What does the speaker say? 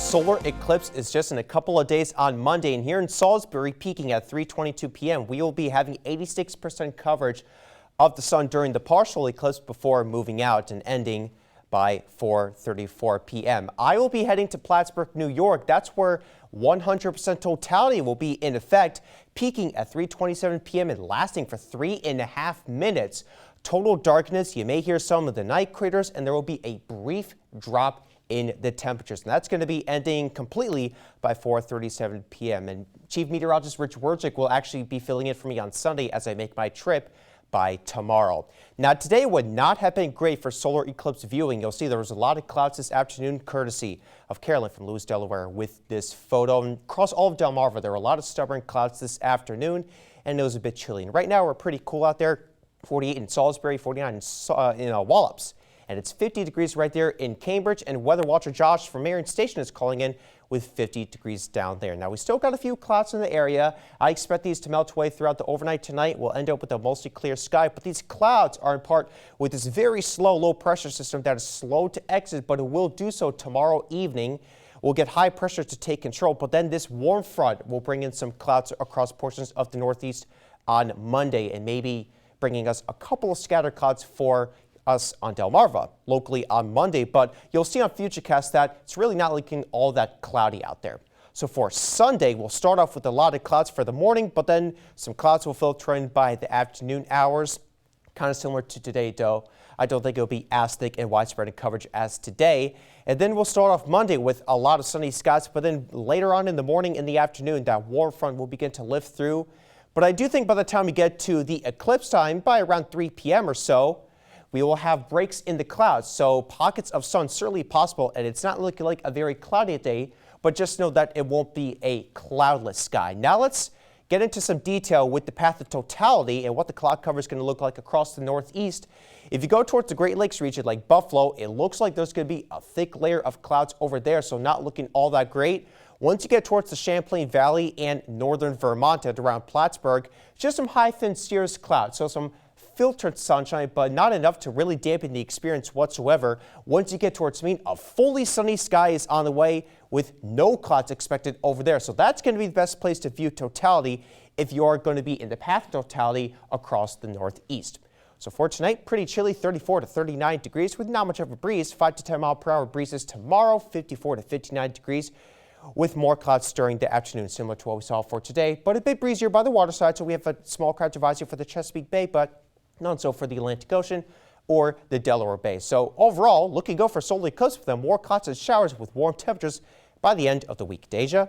solar eclipse is just in a couple of days on Monday, and here in Salisbury, peaking at 3:22 p.m. We will be having 86% coverage of the sun during the partial eclipse before moving out and ending by 4:34 p.m. I will be heading to Plattsburgh, New York. That's where 100% totality will be in effect, peaking at 3:27 p.m. and lasting for 3.5 minutes. Total darkness. You may hear some of the night craters, and there will be a brief drop in the temperatures, and that's going to be ending completely by 4:37 p.m. And Chief Meteorologist Rich Wurczyk will actually be filling in for me on Sunday as I make my trip by tomorrow. Now, today would not have been great for solar eclipse viewing. You'll see there was a lot of clouds this afternoon, courtesy of Carolyn from Lewis, Delaware, with this photo. And across all of Delmarva, there were a lot of stubborn clouds this afternoon, and it was a bit chilly. And right now, we're pretty cool out there. 48 in Salisbury, 49 in Wallops. And it's 50 degrees right there in Cambridge, and weather watcher Josh from Marion Station is calling in with 50 degrees down there. Now, we still got a few clouds in the area. I expect these to melt away throughout the overnight tonight. We'll end up with a mostly clear sky, but these clouds are in part with this very slow low pressure system that is slow to exit, but it will do so tomorrow evening. We'll get high pressure to take control, but then this warm front will bring in some clouds across portions of the Northeast on Monday, and maybe bringing us a couple of scattered clouds for us on Delmarva locally on Monday, but you'll see on Futurecast that it's really not looking all that cloudy out there. So for Sunday, we'll start off with a lot of clouds for the morning, but then some clouds will filter in by the afternoon hours. Kind of similar to today, though. I don't think it'll be as thick and widespread in coverage as today. And then we'll start off Monday with a lot of sunny skies, but then later on in the morning and the afternoon, that warm front will begin to lift through. But I do think by the time we get to the eclipse time, by around 3 p.m. or so, we will have breaks in the clouds, so pockets of sun certainly possible, and it's not looking like a very cloudy day, but just know that it won't be a cloudless sky. Now let's get into some detail with the path of totality and what the cloud cover is going to look like across the Northeast. If you go towards the Great Lakes region like Buffalo, it looks like there's going to be a thick layer of clouds over there, so not looking all that great. Once you get towards the Champlain Valley and northern Vermont at around Plattsburgh, just some high thin cirrus clouds, so some filtered sunshine, but not enough to really dampen the experience whatsoever. Once you get towards Maine, a fully sunny sky is on the way with no clouds expected over there. So that's going to be the best place to view totality if you are going to be in the path of totality across the Northeast. So for tonight, pretty chilly, 34 to 39 degrees with not much of a breeze. 5 to 10 mile per hour breezes tomorrow, 54 to 59 degrees. With more clouds during the afternoon, similar to what we saw for today, but a bit breezier by the waterside. So we have a small craft advisory for the Chesapeake Bay, but not so for the Atlantic Ocean or the Delaware Bay. So overall, looking good for solar eclipse with more clouds and showers with warm temperatures by the end of the week. Deja?